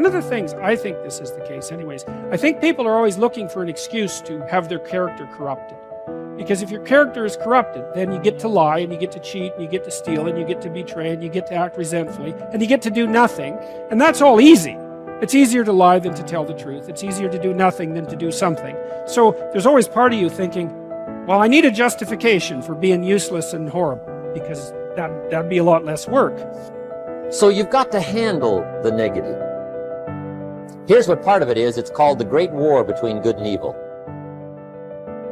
One of the things, I think this is the case anyways, I think people are always looking for an excuse to have their character corrupted. Because if your character is corrupted, then you get to lie, and you get to cheat, and you get to steal, and you get to betray, and you get to act resentfully, and you get to do nothing. And that's all easy. It's easier to lie than to tell the truth. It's easier to do nothing than to do something. So there's always part of you thinking, well, I need a justification for being useless and horrible, because that'd be a lot less work. So you've got to handle the negative. Here's what part of it is. It's called the Great War Between Good and Evil.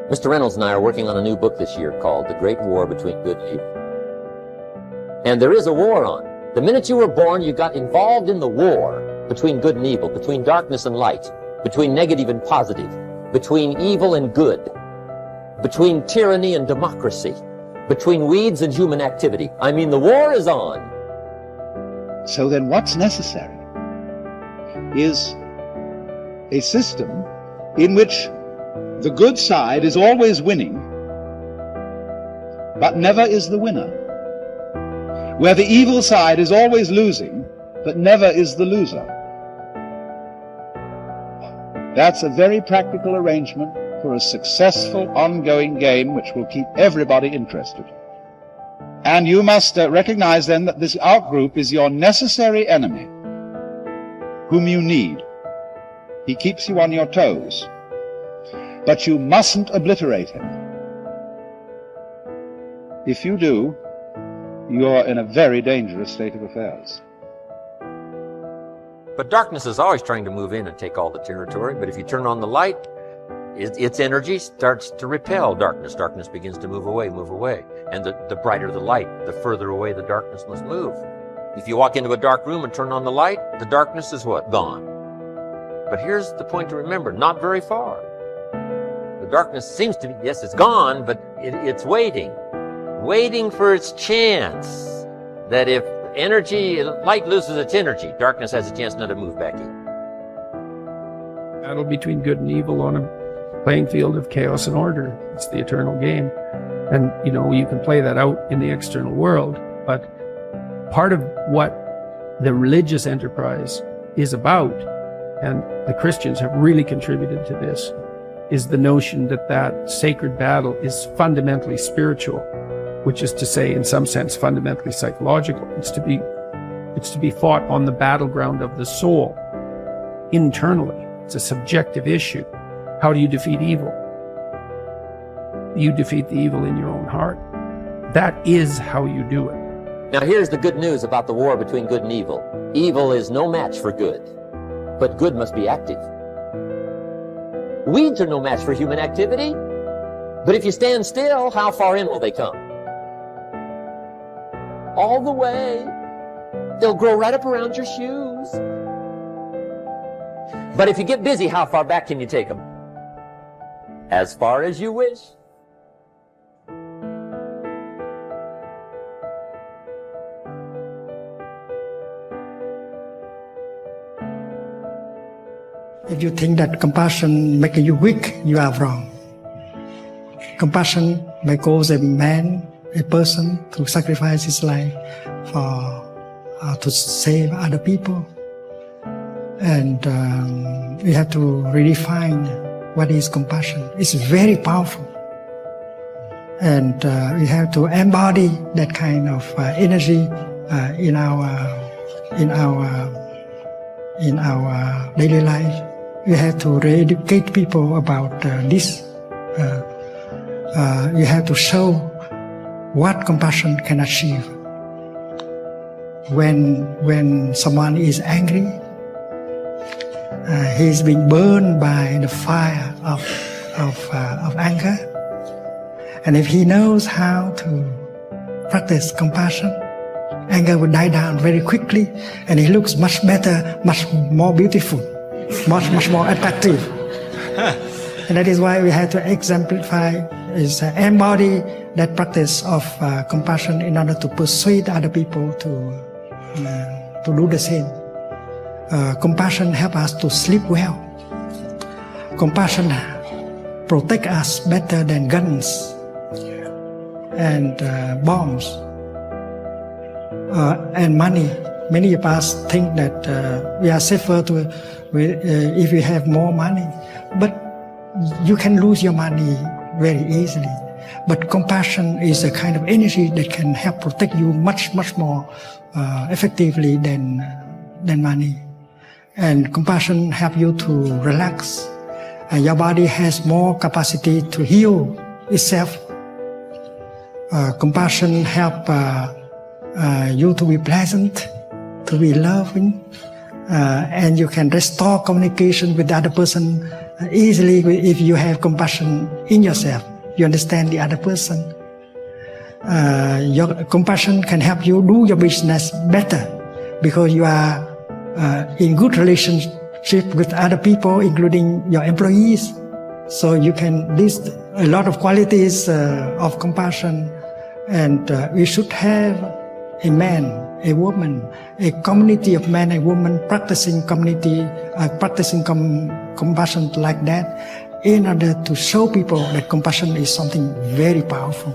Mr. Reynolds and I are working on a new book this year called The Great War Between Good and Evil. And there is a war on. The minute you were born, you got involved in the war between good and evil, between darkness and light, between negative and positive, between evil and good, between tyranny and democracy, between weeds and human activity. I mean, the war is on. So then what's necessary is a system in which the good side is always winning, but never is the winner. Where the evil side is always losing, but never is the loser. That's a very practical arrangement for a successful ongoing game which will keep everybody interested. And you must recognize then that this outgroup is your necessary enemy, whom you need. He keeps you on your toes. But you mustn't obliterate him. If you do, you're in a very dangerous state of affairs. But darkness is always trying to move in and take all the territory. But if you turn on the light, its energy starts to repel darkness. Darkness begins to move away. And the brighter the light, the further away the darkness must move. If you walk into a dark room and turn on the light, the darkness is what? Gone. But here's the point to remember, not very far. The darkness seems to be, yes, it's gone, but it's waiting for its chance. That if light loses its energy, darkness has a chance now to move back in. Battle between good and evil on a playing field of chaos and order. It's the eternal game. And, you can play that out in the external world, but part of what the religious enterprise is about, and the Christians have really contributed to this, is the notion that sacred battle is fundamentally spiritual, which is to say, in some sense, fundamentally psychological. It's to be fought on the battleground of the soul, internally. It's a subjective issue. How do you defeat evil? You defeat the evil in your own heart. That is how you do it. Now here's the good news about the war between good and evil. Evil is no match for good, but good must be active. Weeds are no match for human activity, but if you stand still, how far in will they come? All the way. They'll grow right up around your shoes. But if you get busy, how far back can you take them? As far as you wish. If you think that compassion makes you weak, you are wrong. Compassion may cause a person to sacrifice his life to save other people. And we have to redefine what is compassion. It's very powerful. And we have to embody that kind of energy in our daily life. We have to educate people about this. You have to show what compassion can achieve. When someone is angry, he's being burned by the fire of anger. And if he knows how to practice compassion, anger will die down very quickly, and he looks much better, much more beautiful, much more attractive. And that is why we have to exemplify, embody that practice of compassion in order to persuade other people to do the same. Compassion helps us to sleep well. Compassion protects us better than guns and bombs and money. Many of us think that we are safer if we have more money, but you can lose your money very easily. But compassion is a kind of energy that can help protect you much more effectively than money. And compassion help you to relax. And your body has more capacity to heal itself. Compassion help you to be pleasant, to be loving, and you can restore communication with the other person easily if you have compassion in yourself. You understand the other person. Your compassion can help you do your business better because you are in good relationship with other people, including your employees. So you can list a lot of qualities of compassion, and we should have a man, a woman, a community of men and women practicing compassion like that, in order to show people that compassion is something very powerful.